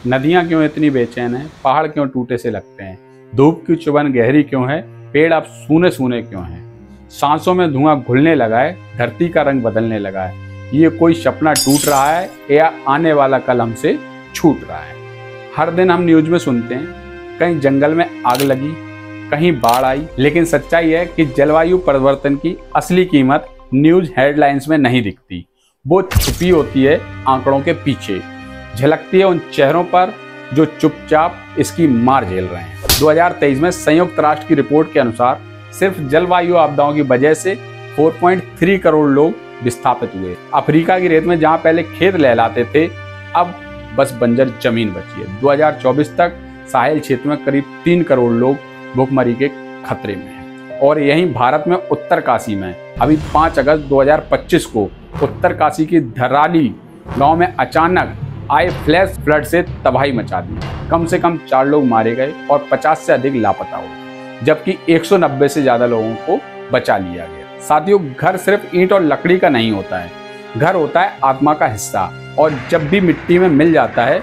नदियां क्यों इतनी बेचैन हैं, पहाड़ क्यों टूटे से लगते हैं, धूप की चुभन गहरी क्यों है, पेड़ अब सूने सूने क्यों हैं, सांसों में धुआं घुलने लगा है, धरती का रंग बदलने लगा है। ये कोई सपना टूट रहा है या आने वाला कल हमसे छूट रहा है। हर दिन हम न्यूज में सुनते हैं कहीं जंगल में आग लगी, कहीं बाढ़ आई, लेकिन सच्चाई है कि जलवायु परिवर्तन की असली कीमत न्यूज हेडलाइंस में नहीं दिखती। वो छुपी होती है आंकड़ों के पीछे, झलकती है उन चेहरों पर जो चुपचाप इसकी मार झेल रहे हैं। 2023 में संयुक्त राष्ट्र की रिपोर्ट के अनुसार सिर्फ जलवायु आपदाओं की वजह से 4.3 करोड़ लोग विस्थापित हुए। अफ्रीका की रेत में जहां पहले खेत लहलाते थे, अब बस बंजर जमीन बची है। 2024 तक साहिल क्षेत्र में करीब 3 करोड़ लोग भूखमरी के खतरे में हैं। और यहीं भारत में उत्तरकाशी में अभी 5 अगस्त 2025 को उत्तरकाशी की धराली गांव में अचानक आए फ्लैश फ्लड से तबाही मचा दी। कम से कम 4 लोग मारे गए और 50 से अधिक लापता हुए, जबकि 190 से ज्यादा लोगों को बचा लिया गया। साथियों, घर सिर्फ ईंट और लकड़ी का नहीं होता है, घर होता है आत्मा का हिस्सा। और जब भी मिट्टी में मिल जाता है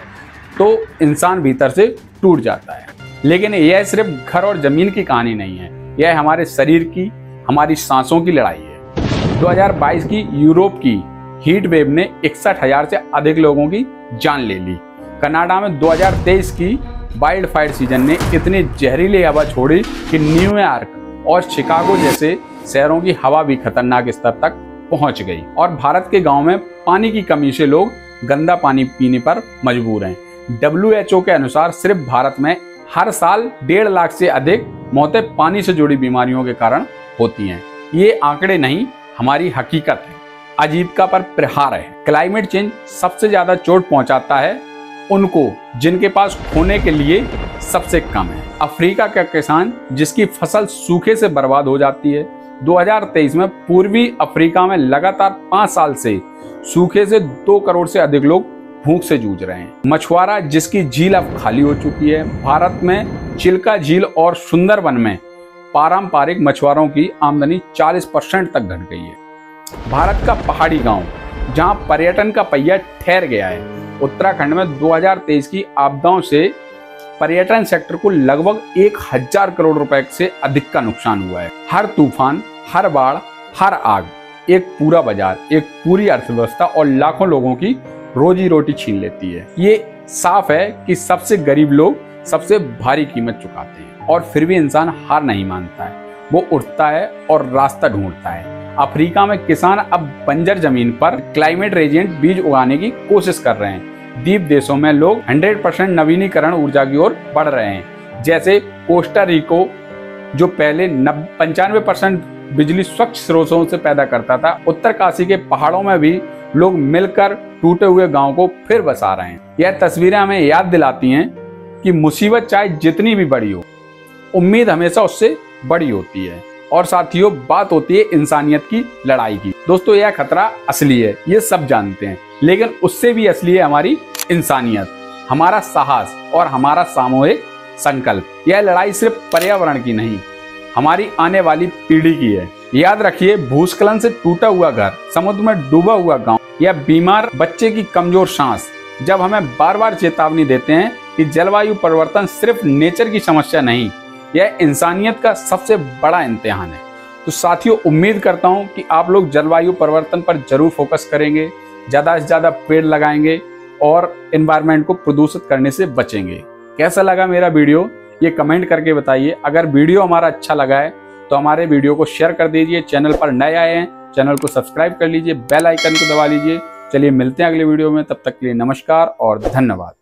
तो इंसान भीतर से टूट जाता है। लेकिन यह सिर्फ घर और जमीन की कहानी नहीं है, यह हमारे शरीर की, हमारी सांसों की लड़ाई है। 2022 की यूरोप की हीट वेव ने 61,000 से अधिक लोगों की जान ले ली। कनाडा में 2023 की वाइल्ड फायर सीजन ने इतनी जहरीली हवा छोड़ी कि न्यूयॉर्क और शिकागो जैसे शहरों की हवा भी खतरनाक स्तर तक पहुंच गई। और भारत के गांव में पानी की कमी से लोग गंदा पानी पीने पर मजबूर हैं। WHO के अनुसार सिर्फ भारत में हर साल 1.5 लाख से अधिक मौतें पानी से जुड़ी बीमारियों के कारण होती हैं। ये आंकड़े नहीं, हमारी हकीकत है, आजीविका पर प्रहार है। क्लाइमेट चेंज सबसे ज्यादा चोट पहुंचाता है उनको जिनके पास खोने के लिए सबसे कम है। अफ्रीका का किसान जिसकी फसल सूखे से बर्बाद हो जाती है। 2023 में पूर्वी अफ्रीका में लगातार 5 साल से सूखे से 2 करोड़ से अधिक लोग भूख से जूझ रहे हैं। मछुआरा जिसकी झील अब खाली हो चुकी है। भारत में चिल्का झील और सुंदरवन में पारंपरिक मछुआरों की आमदनी 40% तक घट गई है। भारत का पहाड़ी गांव जहां पर्यटन का पहिया ठहर गया है। उत्तराखंड में 2023 की आपदाओं से पर्यटन सेक्टर को लगभग 1000 करोड़ रुपए से अधिक का नुकसान हुआ है। हर तूफान, हर बाढ़, हर आग एक पूरा बाजार, एक पूरी अर्थव्यवस्था और लाखों लोगों की रोजी रोटी छीन लेती है। ये साफ है कि सबसे गरीब लोग सबसे भारी कीमत चुकाते हैं। और फिर भी इंसान हार नहीं मानता है, वो उठता है और रास्ता ढूंढता है। अफ्रीका में किसान अब बंजर जमीन पर क्लाइमेट रेजिएंट बीज उगाने की कोशिश कर रहे हैं। द्वीप देशों में लोग 100% नवीनीकरण ऊर्जा की ओर बढ़ रहे हैं, जैसे कोस्टा रिको जो पहले 95% बिजली स्वच्छ स्रोतों से पैदा करता था। उत्तरकाशी के पहाड़ों में भी लोग मिलकर टूटे हुए गांव को फिर बसा रहे हैं। यह तस्वीरें हमें याद दिलाती हैं कि मुसीबत चाहे जितनी भी बड़ी हो, उम्मीद हमेशा उससे बड़ी होती है। और साथियों, बात होती है इंसानियत की लड़ाई की। दोस्तों, यह खतरा असली है, ये सब जानते हैं, लेकिन उससे भी असली है हमारी इंसानियत, हमारा साहस और हमारा सामूहिक संकल्प। यह लड़ाई सिर्फ पर्यावरण की नहीं, हमारी आने वाली पीढ़ी की है। याद रखिए, भूस्खलन से टूटा हुआ घर, समुद्र में डूबा हुआ गांव या बीमार बच्चे की कमजोर सांस जब हमें बार बार चेतावनी देते हैं कि जलवायु परिवर्तन सिर्फ नेचर की समस्या नहीं, यह इंसानियत का सबसे बड़ा इम्तिहान है। तो साथियों, उम्मीद करता हूं कि आप लोग जलवायु परिवर्तन पर जरूर फोकस करेंगे, ज्यादा से ज्यादा पेड़ लगाएंगे और एनवायरनमेंट को प्रदूषित करने से बचेंगे। कैसा लगा मेरा वीडियो, ये कमेंट करके बताइए। अगर वीडियो हमारा अच्छा लगा है तो हमारे वीडियो को शेयर कर दीजिए। चैनल पर नए आए हैं, चैनल को सब्सक्राइब कर लीजिए, बेल आइकन को दबा लीजिए। चलिए मिलते हैं अगले वीडियो में, तब तक के लिए नमस्कार और धन्यवाद।